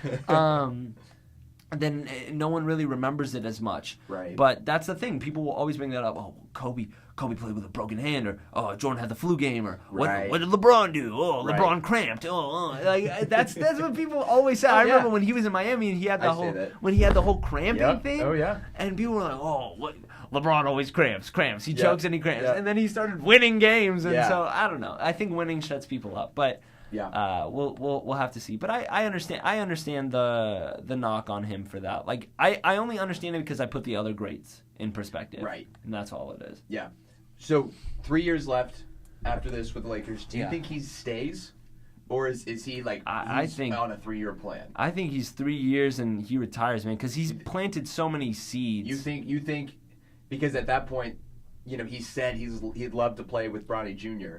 Then no one really remembers it as much. Right. But that's the thing. People will always bring that up. Oh, Kobe played with a broken hand, or Jordan had the flu game, or what did LeBron do? Oh, LeBron cramped. Like that's what people always say. I remember when he was in Miami and he had the whole cramping thing. Oh yeah. And people were like, oh, what? LeBron always cramps. He chokes and he cramps. And then he started winning games, and so I don't know. I think winning shuts people up, but. Yeah. We'll have to see. But I understand the knock on him for that. Like I only understand it because I put the other greats in perspective. Right. And that's all it is. Yeah. So 3 years left after this with the Lakers. Do you think he stays? Or is he like I think on a 3-year plan? I think he's 3 years and he retires, man, because he's planted so many seeds. You think because at that point, he said he'd love to play with Bronny Jr.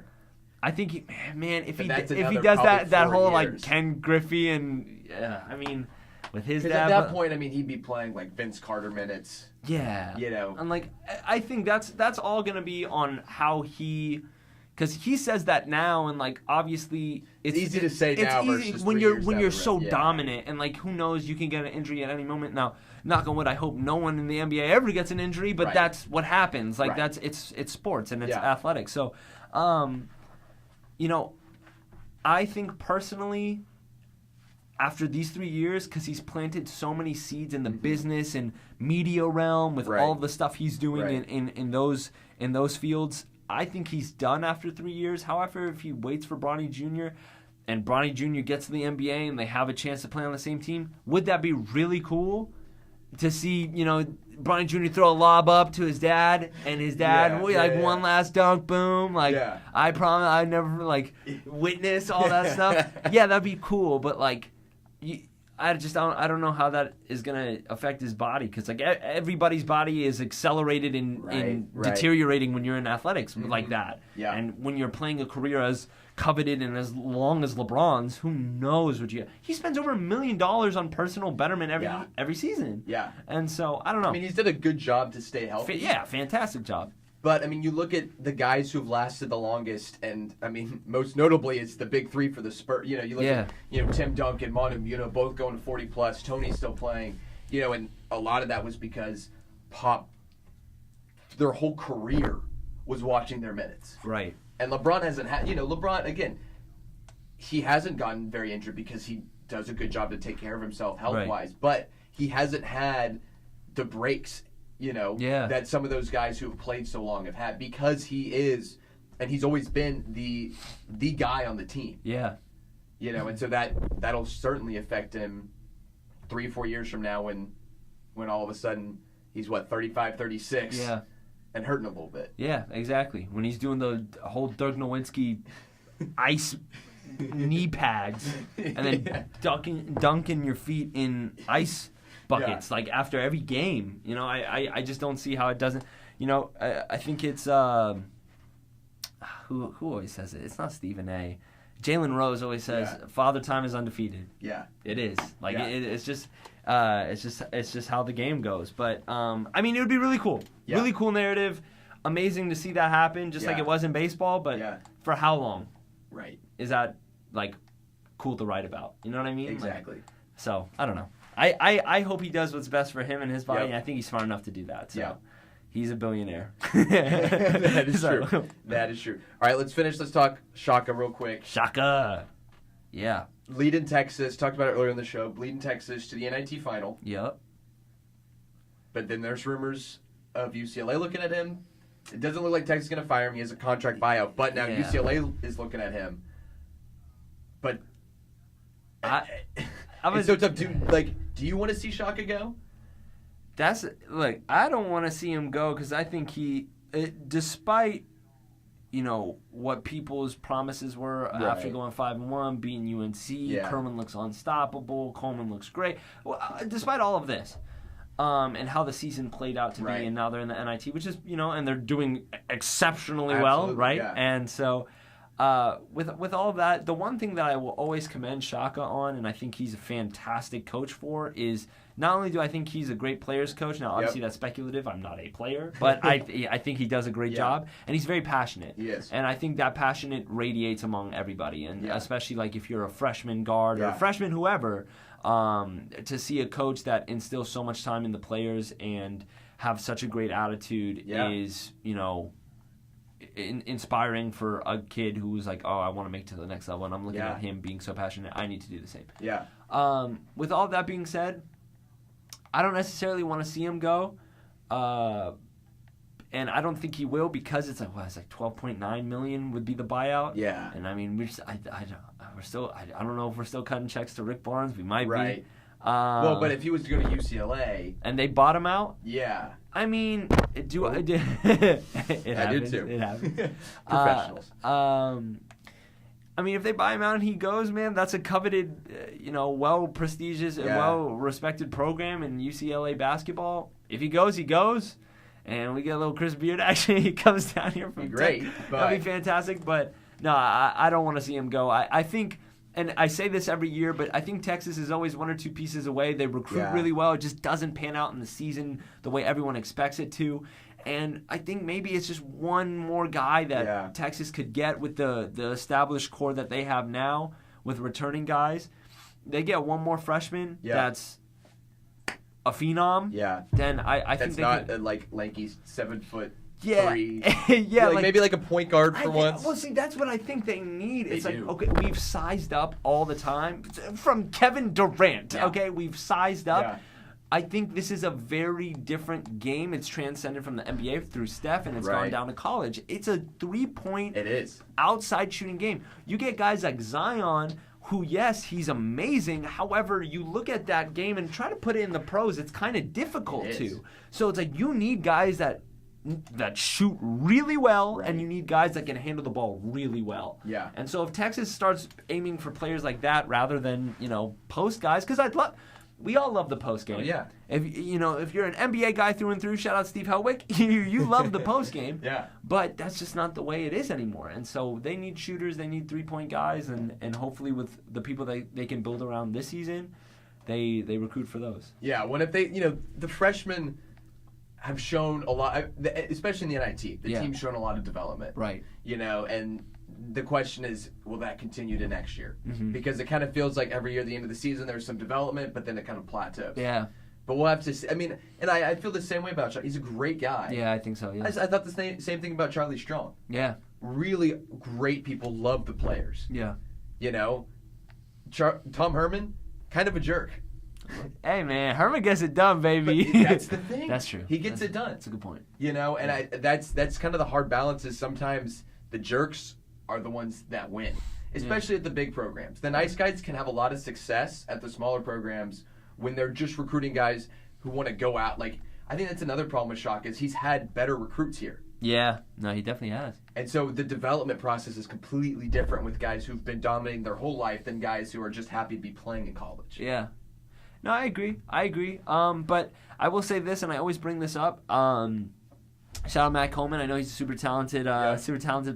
I think if he does that whole years. Like Ken Griffey and with his dad. At that point, he'd be playing like Vince Carter minutes. Yeah. And like I think that's all gonna be on how he, because he says that now, and like obviously it's easy to say now versus when you're so dominant, and like who knows, you can get an injury at any moment. Now, knock on wood, I hope no one in the NBA ever gets an injury, but that's what happens. Like it's sports and it's athletics. So. I think personally, after these 3 years, because he's planted so many seeds in the business and media realm with all the stuff he's doing in those fields, I think he's done after 3 years. However, if he waits for Bronny Jr. and Bronny Jr. gets to the NBA and they have a chance to play on the same team, would that be really cool to see, Bronny Jr. throw a lob up to his dad, and his dad one last dunk, boom. Like I promise, I never witness all that stuff. Yeah, that'd be cool, but I don't know how that is gonna affect his body, because everybody's body is accelerated in deteriorating when you're in athletics like that. Yeah. And when you're playing a career as coveted and as long as LeBron's, who knows what he spends over $1 million on personal betterment every season. Yeah. And so I don't know. He's done a good job to stay healthy. Yeah, fantastic job. But you look at the guys who've lasted the longest, and most notably it's the big three for the Spurs. You look at Tim Duncan, Manu, both going to 40 plus. Tony's still playing. And a lot of that was because Pop, their whole career was watching their minutes. Right. And LeBron hasn't had, LeBron, again, he hasn't gotten very injured because he does a good job to take care of himself health-wise. Right. But he hasn't had the breaks, that some of those guys who have played so long have had, because he is, and he's always been the guy on the team. Yeah. And so that'll certainly affect him 3-4 years from now when all of a sudden he's 35, 36. Yeah. And hurting a little bit. Yeah, exactly. When he's doing the whole Dirk Nowitzki ice knee pads and then dunking your feet in ice buckets like after every game. I just don't see how it doesn't. I think it's who always says it? It's not Stephen A. Jalen Rose always says Father Time is undefeated. Yeah, it is. It's just how the game goes. But it would be really cool. Yeah. Really cool narrative. Amazing to see that happen, just like it was in baseball. But for how long? Right. Is that cool to write about? You know what I mean? Exactly. So I don't know. I hope he does what's best for him and his body. Yep. And I think he's smart enough to do that. So. Yeah. He's a billionaire. That is true. That is true. All right, let's finish. Let's talk Shaka real quick. Shaka. Yeah. Leading Texas, talked about it earlier in the show, leading Texas to the NIT final. Yep. But then there's rumors of UCLA looking at him. It doesn't look like Texas is going to fire him. He has a contract buyout. But now UCLA is looking at him. But it's so tough. Do you want to see Shaka go? I don't want to see him go because I think despite what people's promises were after going 5-1, beating UNC, Kerman looks unstoppable, Coleman looks great. Well, despite all of this, and how the season played out to be, and now they're in the NIT, which is and they're doing exceptionally well, right? Yeah. And so. With all of that, the one thing that I will always commend Shaka on, and I think he's a fantastic coach for, is not only do I think he's a great players coach. Now, obviously that's speculative. I'm not a player, but I think he does a great job, and he's very passionate. Yes. And I think that passionate radiates among everybody, and especially if you're a freshman guard or a freshman whoever, to see a coach that instills so much time in the players and have such a great attitude is inspiring for a kid who's I want to make it to the next level, and I'm looking at him being so passionate. I need to do the same. Yeah. With all that being said, I don't necessarily want to see him go, and I don't think he will because it's $12.9 million would be the buyout. Yeah. And I mean, I don't know if we're still cutting checks to Rick Barnes. We might be. But if he was to go to UCLA and they bought him out, I mean, it did too. It happens. Professionals. I mean, if they buy him out and he goes, man, that's a coveted, well prestigious and well respected program in UCLA basketball. If he goes, he goes, and we get a little Chris Beard action. He comes down here from great. That'd be fantastic. But no, I don't want to see him go. I think. And I say this every year, but I think Texas is always one or two pieces away. They recruit really well. It just doesn't pan out in the season the way everyone expects it to. And I think maybe it's just one more guy that Texas could get with the established core that they have now with returning guys. They get one more freshman that's a phenom. Yeah. Then I think that's they not could, lanky 7 foot. Yeah, maybe a point guard for once. Well, see, that's what I think they need. It's do. Okay, we've sized up all the time from Kevin Durant. Yeah. Okay, we've sized up. Yeah. I think this is a very different game. It's transcended from the NBA through Steph, and it's gone down to college. It's a 3-point outside shooting game. You get guys like Zion, who, yes, he's amazing. However, you look at that game and try to put it in the pros, it's kind of difficult to. So it's you need guys that shoot really well, and you need guys that can handle the ball really well. Yeah. And so if Texas starts aiming for players like that rather than, post guys, because we all love the post game. Oh, yeah. If you're an NBA guy through and through, shout out Steve Helwick, you love the post game. Yeah. But that's just not the way it is anymore. And so they need shooters, they need 3-point guys, and hopefully with the people they can build around this season, they recruit for those. Yeah. When if they, the freshmen have shown a lot, especially in the NIT. The team's shown a lot of development. Right. And the question is, will that continue to next year? Mm-hmm. Because it kind of feels like every year at the end of the season there's some development, but then it kind of plateaus. Yeah. But we'll have to see. I mean, and I feel the same way about Charlie. He's a great guy. Yeah, I think so, yeah. I thought the same thing about Charlie Strong. Yeah. Really great people, love the players. Yeah. Tom Herman, kind of a jerk. Hey, man, Herman gets it done, baby. But that's the thing. That's true. He gets it done. That's a good point. And that's kind of the hard balance is sometimes the jerks are the ones that win, especially at the big programs. The nice guys can have a lot of success at the smaller programs when they're just recruiting guys who want to go out. Like, I think that's another problem with Shock is he's had better recruits here. Yeah, no, he definitely has. And so the development process is completely different with guys who've been dominating their whole life than guys who are just happy to be playing in college. Yeah. No, I agree. But I will say this, and I always bring this up. Shout out Matt Coleman. I know he's a super talented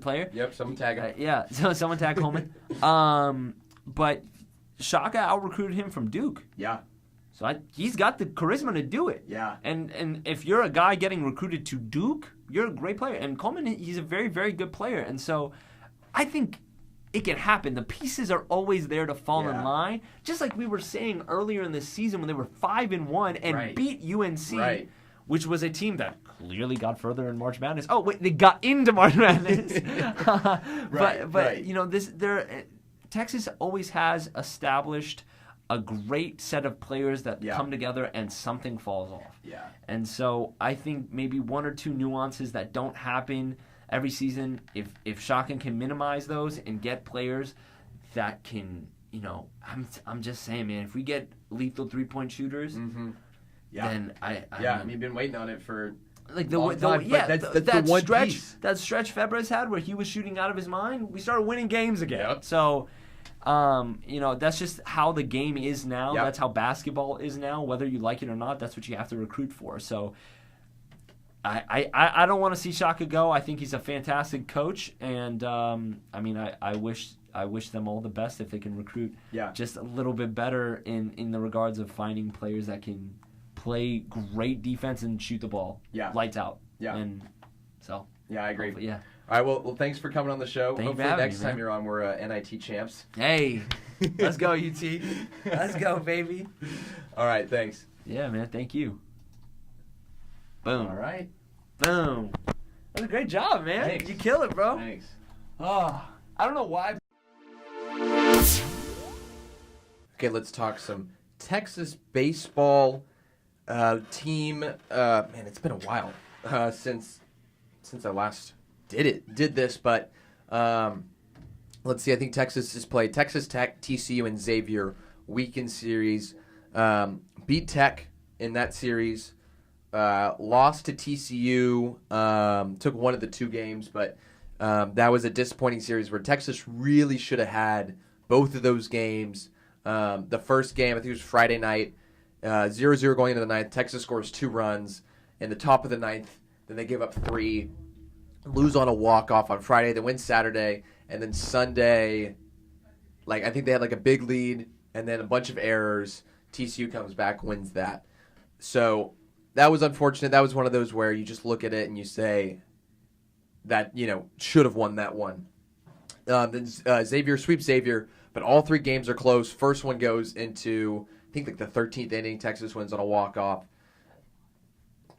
player. Yep, someone tag him. Yeah, so someone tag Coleman. But Shaka out-recruited him from Duke. Yeah. So he's got the charisma to do it. Yeah. And if you're a guy getting recruited to Duke, you're a great player. And Coleman, he's a very, very good player. And so I think it can happen. The pieces are always there to fall in line. Just like we were saying earlier in the season when they were 5-1 and beat UNC, which was a team that clearly got further in March Madness. Oh, wait, they got into March Madness. But you know, Texas always has established a great set of players that come together and something falls off. Yeah. And so I think maybe one or two nuances that don't happen every season, if Shotgun can minimize those and get players that can, you know, I'm just saying, man, if we get lethal 3-point shooters, then I mean, you've been waiting on it for like long time, that's the one stretch piece. That stretch Febres had where he was shooting out of his mind, we started winning games again. Yep. So you know, that's just how the game is now. Yep. That's how basketball is now. Whether you like it or not, that's what you have to recruit for. So I don't want to see Shaka go. I think he's a fantastic coach, and I mean, I wish them all the best if they can recruit just a little bit better in the regards of finding players that can play great defense and shoot the ball lights out. Yeah. And so I agree. Yeah. All right, well, thanks for coming on the show. Thank Hopefully you for having next me, time man. you're on, we're NIT champs. Hey, let's go, UT. Let's go, baby. All right, thanks. Yeah, man, thank you. Boom. All right. Boom. That was a great job, man. Thanks. You kill it, bro. Thanks. Oh, I don't know why. Okay, let's talk some Texas baseball team. Man, it's been a while since I last did this, but let's see. I think Texas has played Texas Tech, TCU, and Xavier weekend series. Beat Tech in that series. Lost to TCU. Took one of the two games, but that was a disappointing series where Texas really should have had both of those games. The first game, I think it was Friday night, 0-0 going into the ninth. Texas scores 2 runs in the top of the ninth. Then they give up 3. Lose on a walk-off on Friday. They win Saturday. And then Sunday, I think they had a big lead and then a bunch of errors. TCU comes back, wins that. So that was unfortunate. That was one of those where you just look at it and you say that, should have won that one. Then Xavier sweeps Xavier, but all 3 games are close. First one goes into, I think, the 13th inning. Texas wins on a walk-off.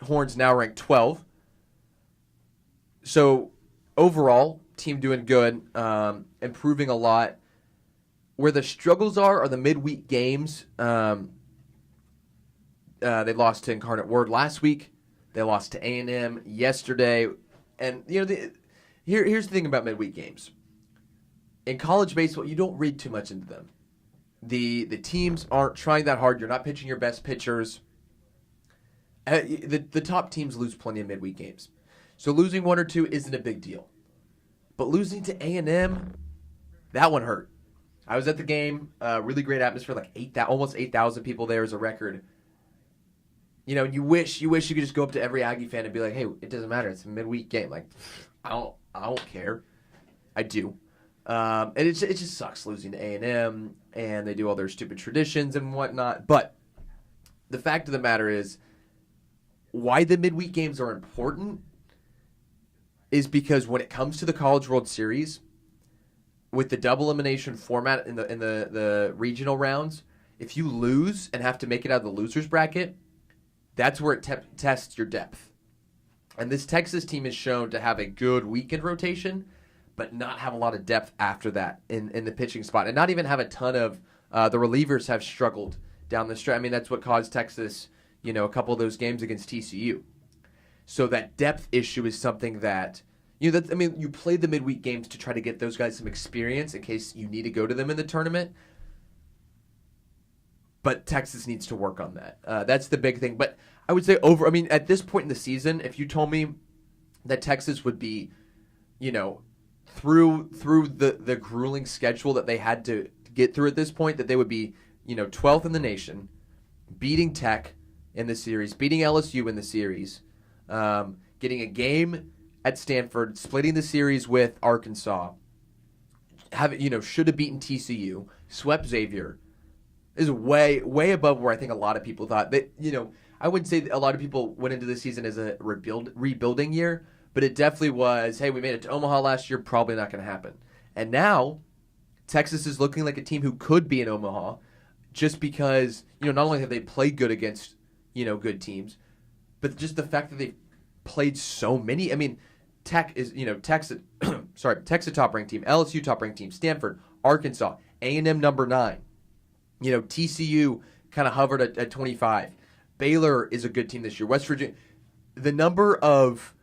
Horns now ranked 12. So overall, team doing good, improving a lot. Where the struggles are the midweek games. They lost to Incarnate Word last week. They lost to A&M yesterday. And, here's the thing about midweek games. In college baseball, you don't read too much into them. The teams aren't trying that hard. You're not pitching your best pitchers. The top teams lose plenty of midweek games. So losing 1 or 2 isn't a big deal. But losing to A&M, that one hurt. I was at the game, really great atmosphere, almost 8,000 people there as a record. You wish you could just go up to every Aggie fan and be like, hey, it doesn't matter, it's a midweek game. I don't care. I do. And it just sucks losing to A&M, and they do all their stupid traditions and whatnot. But the fact of the matter is, why the midweek games are important is because when it comes to the College World Series, with the double elimination format in the regional rounds, if you lose and have to make it out of the losers bracket, that's where it tests your depth. And this Texas team is shown to have a good weekend rotation, but not have a lot of depth after that in the pitching spot, and not even have a ton of the relievers have struggled down the stretch. I mean, that's what caused Texas, a couple of those games against TCU. So that depth issue is something that, you play the midweek games to try to get those guys some experience in case you need to go to them in the tournament. But Texas needs to work on that. That's the big thing. But I would say at this point in the season, if you told me that Texas would be, through the grueling schedule that they had to get through at this point, that they would be, 12th in the nation, beating Tech in the series, beating LSU in the series, getting a game at Stanford, splitting the series with Arkansas, should have beaten TCU, swept Xavier, is way, way above where I think a lot of people thought. That, I wouldn't say a lot of people went into the season as a rebuilding year, but it definitely was, hey, we made it to Omaha last year, probably not going to happen. And now Texas is looking like a team who could be in Omaha just because, not only have they played good against, good teams, but just the fact that they've played so many. I mean, Tech is, Texas, Texas top-ranked team, LSU top-ranked team, Stanford, Arkansas, A&M number 9. TCU kind of hovered at 25. Baylor is a good team this year. West Virginia. The number of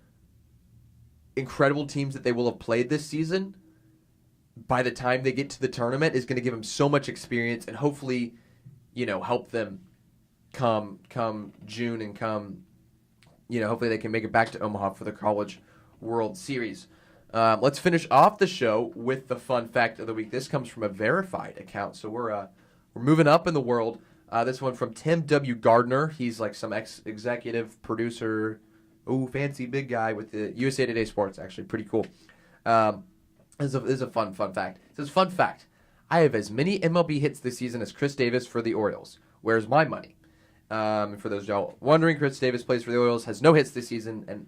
incredible teams that they will have played this season by the time they get to the tournament is going to give them so much experience and hopefully, help them come June and come, hopefully they can make it back to Omaha for the College World Series. Let's finish off the show with the fun fact of the week. This comes from a verified account, so we're moving up in the world. This one from Tim W. Gardner. He's like some executive producer, fancy big guy with the USA Today Sports. Actually, pretty cool. This is a fun fact. It says, fun fact, I have as many MLB hits this season as Chris Davis for the Orioles. Where's my money? For those y'all wondering, Chris Davis plays for the Orioles, has no hits this season, and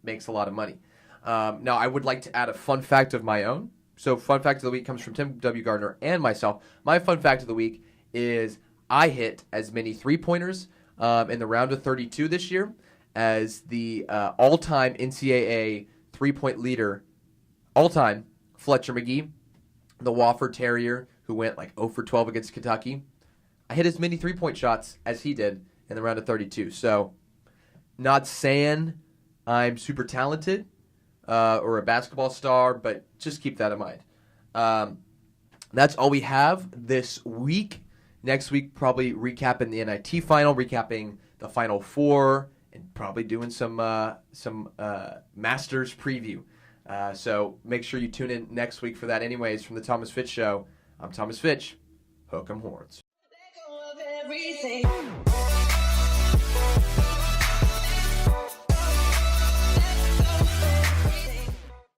makes a lot of money. Now, I would like to add a fun fact of my own. So, fun fact of the week comes from Tim W. Gardner and myself. My fun fact of the week is I hit as many three-pointers in the round of 32 this year as the all-time NCAA three-point leader, all-time, Fletcher McGee, the Wofford Terrier, who went like 0 for 12 against Kentucky. I hit as many three-point shots as he did in the round of 32. So, not saying I'm super talented or a basketball star, but just keep that in mind. That's all we have this week. Next week, probably recapping the NIT final, recapping the Final Four, and probably doing some Masters preview. So make sure you tune in next week for that. Anyways, from the Thomas Fitch Show, I'm Thomas Fitch. Hook 'em horns.